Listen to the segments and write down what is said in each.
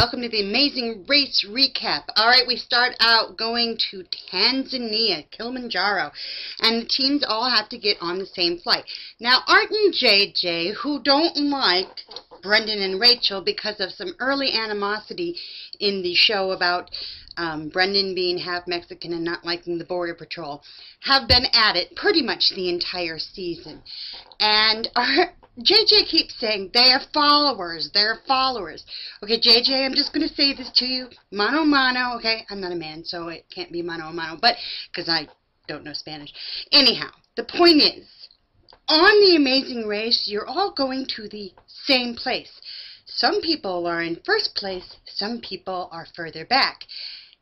welcome to the Amazing Race Recap. Alright, we start out going to Tanzania, Kilimanjaro, and the teams all have to get on the same flight. Now, Art and JJ, who don't like Brendon and Rachel because of some early animosity in the show about Brendon being half Mexican and not liking the Border Patrol, have been at it pretty much the entire season. And JJ keeps saying, they're followers, they're followers. Okay, JJ, I'm just going to say this to you, mano mano, okay? I'm not a man, so it can't be mano a mano, but, because I don't know Spanish. Anyhow, the point is, on the Amazing Race, you're all going to the same place. Some people are in first place, some people are further back.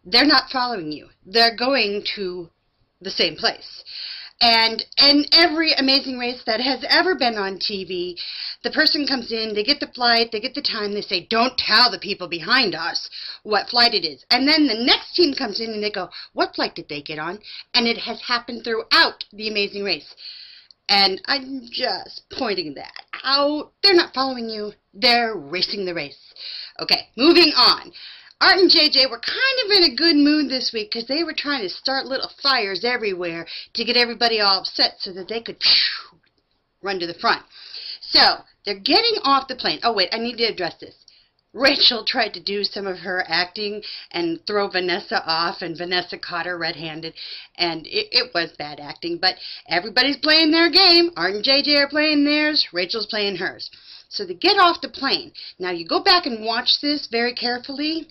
They're not following you. They're going to the same place. And in every Amazing Race that has ever been on TV, the person comes in, they get the flight, they get the time, they say, don't tell the people behind us what flight it is. And then the next team comes in and they go, what flight did they get on? And it has happened throughout the Amazing Race. And I'm just pointing that out. They're not following you. They're racing the race. Okay, moving on. Art and JJ were kind of in a good mood this week because they were trying to start little fires everywhere to get everybody all upset so that they could run to the front. So, they're getting off the plane. Oh, wait, I need to address this. Rachel tried to do some of her acting and throw Vanessa off, and Vanessa caught her red-handed, and it was bad acting, but everybody's playing their game. Art and JJ are playing theirs, Rachel's playing hers. So they get off the plane. Now, you go back and watch this very carefully.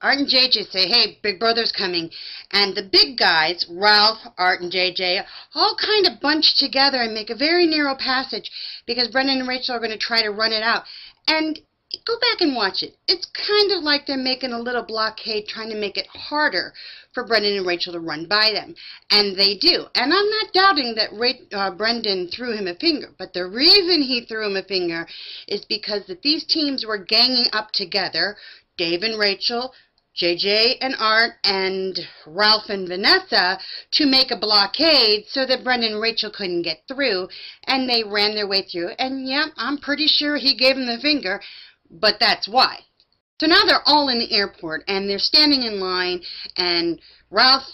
Art and JJ say, hey, Big Brother's coming. And the big guys, Ralph, Art, and JJ, all kind of bunch together and make a very narrow passage because Brendon and Rachel are going to try to run it out. And go back and watch it. It's kind of like they're making a little blockade trying to make it harder for Brendon and Rachel to run by them. And they do. And I'm not doubting that Brendon threw him a finger. But the reason he threw him a finger is because that these teams were ganging up together, Dave and Rachel, JJ and Art, and Ralph and Vanessa, to make a blockade so that Brendon and Rachel couldn't get through, and they ran their way through. And yeah, I'm pretty sure he gave him the finger, but that's why. So now they're all in the airport, and they're standing in line, and Ralph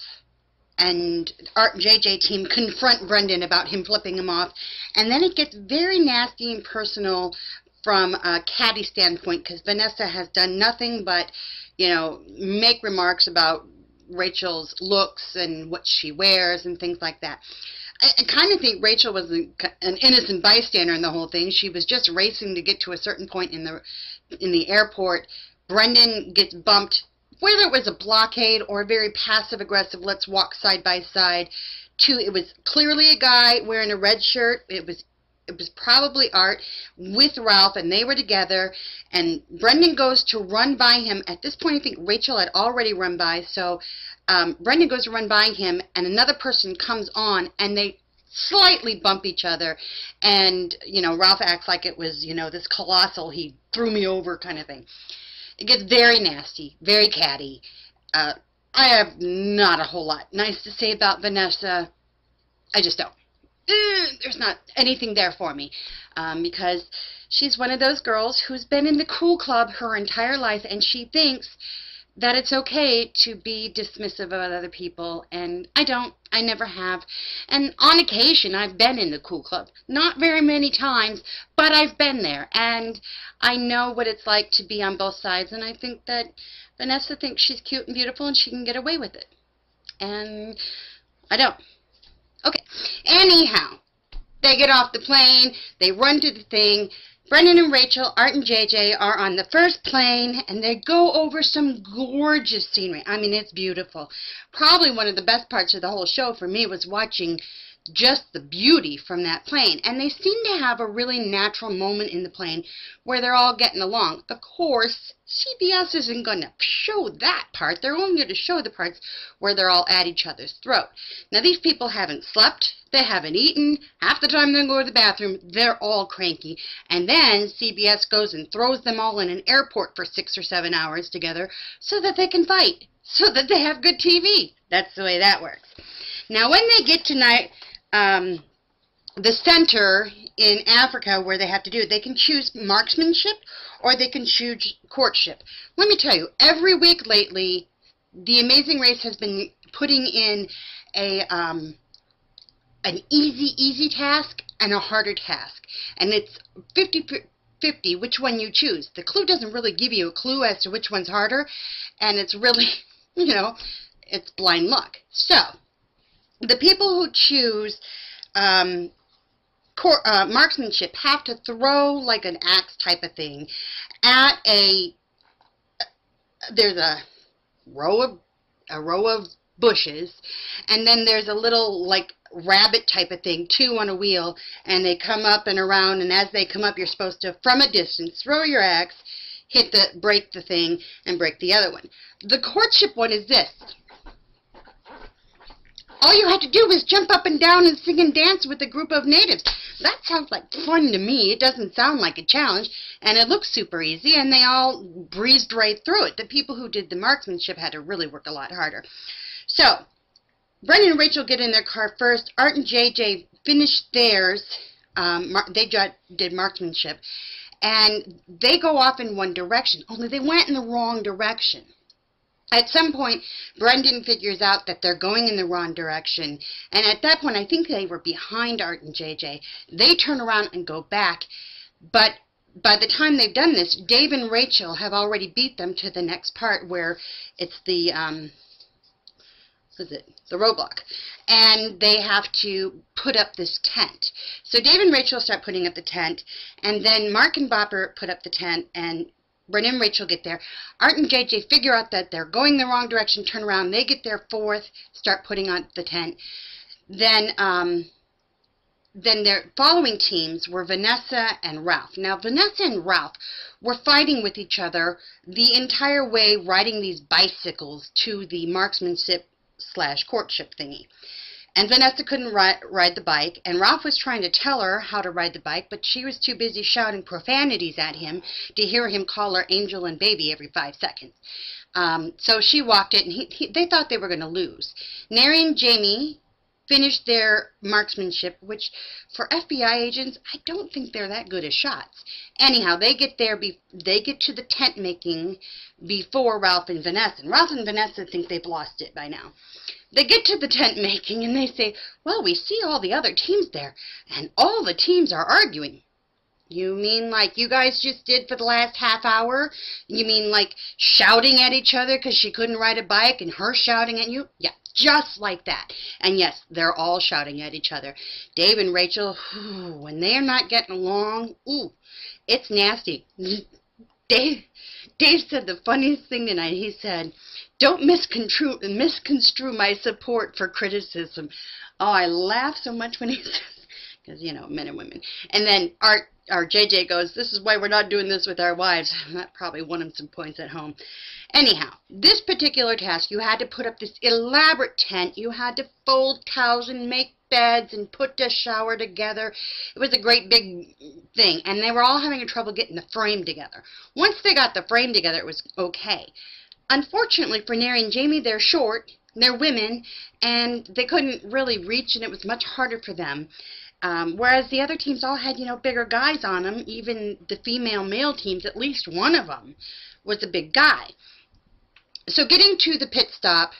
and Art and JJ team confront Brendon about him flipping him off, and then it gets very nasty and personal from a catty standpoint, because Vanessa has done nothing but, you know, make remarks about Rachel's looks and what she wears and things like that. I kind of think Rachel was an innocent bystander in the whole thing. She was just racing to get to a certain point in the airport. Brendon gets bumped, whether it was a blockade or a very passive-aggressive, let's walk side by side, to, it was clearly a guy wearing a red shirt. It was probably Art with Ralph, and they were together, and Brendon goes to run by him. At this point, I think Rachel had already run by, so Brendon goes to run by him, and another person comes on, and they slightly bump each other, and, you know, Ralph acts like it was, you know, this colossal, he threw me over kind of thing. It gets very nasty, very catty. I have not a whole lot nice to say about Vanessa. I just don't. There's not anything there for me, because she's one of those girls who's been in the cool club her entire life, and she thinks that it's okay to be dismissive of other people, and I don't. I never have. And on occasion, I've been in the cool club. Not very many times, but I've been there, and I know what it's like to be on both sides, and I think that Vanessa thinks she's cute and beautiful, and she can get away with it. And I don't. Okay, anyhow, they get off the plane, they run to the thing. Brendon and Rachel, Art and JJ are on the first plane, and they go over some gorgeous scenery. I mean, it's beautiful. Probably one of the best parts of the whole show for me was watching just the beauty from that plane. And they seem to have a really natural moment in the plane where they're all getting along. Of course, CBS isn't going to show that part. They're only going to show the parts where they're all at each other's throat. Now, these people haven't slept. They haven't eaten. Half the time they go to the bathroom, they're all cranky. And then CBS goes and throws them all in an airport for 6 or 7 hours together so that they can fight, so that they have good TV. That's the way that works. Now, when they get tonight, the center in Africa where they have to do it, they can choose marksmanship or they can choose courtship. Let me tell you, every week lately, The Amazing Race has been putting in an easy task and a harder task. And it's 50-50 which one you choose. The clue doesn't really give you a clue as to which one's harder, and it's really, you know, it's blind luck. So, the people who choose marksmanship have to throw like an axe type of thing at there's a row of bushes, and then there's a little like rabbit type of thing, two on a wheel, and they come up and around, and as they come up you're supposed to, from a distance, throw your axe, break the thing, and break the other one. The courtship one is this. All you have to do is jump up and down and sing and dance with a group of natives. That sounds like fun to me. It doesn't sound like a challenge, and it looks super easy, and they all breezed right through it. The people who did the marksmanship had to really work a lot harder. So, Brendon and Rachel get in their car first. Art and JJ finished theirs. They did marksmanship, and they go off in one direction, only they went in the wrong direction. At some point, Brendon figures out that they're going in the wrong direction, and at that point, I think they were behind Art and JJ. They turn around and go back, but by the time they've done this, Dave and Rachel have already beat them to the next part where it's the roadblock, and they have to put up this tent. So Dave and Rachel start putting up the tent, and then Mark and Bopper put up the tent, and Brendon and Rachel get there. Art and JJ figure out that they're going the wrong direction, turn around, they get there fourth, start putting on the tent. Then their following teams were Vanessa and Ralph. Now, Vanessa and Ralph were fighting with each other the entire way, riding these bicycles to the marksmanship/courtship thingy. And Vanessa couldn't ride the bike, and Ralph was trying to tell her how to ride the bike, but she was too busy shouting profanities at him to hear him call her angel and baby every 5 seconds. So she walked it, and they thought they were going to lose. Nary and Jamie finished their marksmanship, which for FBI agents, I don't think they're that good at shots. Anyhow, they get there, they get to the tent making before Ralph and Vanessa. And Ralph and Vanessa think they've lost it by now. They get to the tent making and they say, well, we see all the other teams there, and all the teams are arguing. You mean like you guys just did for the last half hour? You mean like shouting at each other because she couldn't ride a bike and her shouting at you? Yeah, just like that. And yes, they're all shouting at each other. Dave and Rachel, when they're not getting along, it's nasty. Dave said the funniest thing tonight. He said, don't misconstrue my support for criticism. Oh, I laugh so much when he says, because, you know, men and women. And then our JJ goes, this is why we're not doing this with our wives. That probably won him some points at home. Anyhow, this particular task, you had to put up this elaborate tent. You had to fold towels and make beds and put the shower together. It was a great big thing, and they were all having trouble getting the frame together. Once they got the frame together, it was okay. Unfortunately for Nary and Jamie, they're short, they're women, and they couldn't really reach, and it was much harder for them. Whereas the other teams all had, you know, bigger guys on them. Even the female-male teams, at least one of them was a big guy. So getting to the pit stop,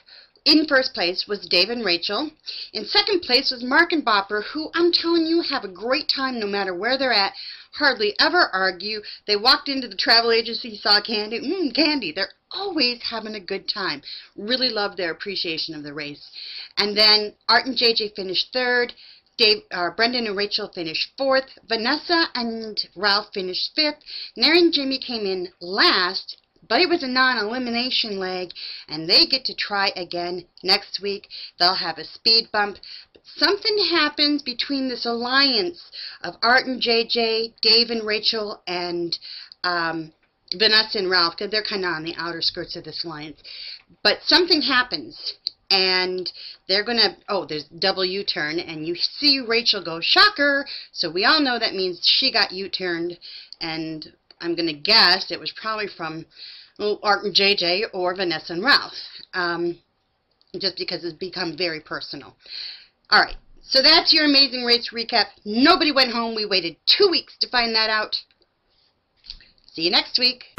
in first place was Dave and Rachel. In second place was Mark and Bopper, who, I'm telling you, have a great time no matter where they're at, hardly ever argue. They walked into the travel agency, saw candy, candy. They're always having a good time. Really love their appreciation of the race. And then Art and JJ finished third. Brendon and Rachel finished fourth. Vanessa and Ralph finished fifth. Nary and Jamie came in last, but it was a non-elimination leg, and they get to try again next week. They'll have a speed bump. But something happens between this alliance of Art and JJ, Dave and Rachel, and Vanessa and Ralph, because they're kind of on the outer skirts of this alliance. But something happens, and they're going to, there's double U-turn, and you see Rachel go, shocker! So we all know that means she got U-turned, and I'm going to guess it was probably from Art and JJ or Vanessa and Ralph, just because it's become very personal. All right, so that's your Amazing Race recap. Nobody went home. We waited 2 weeks to find that out. See you next week.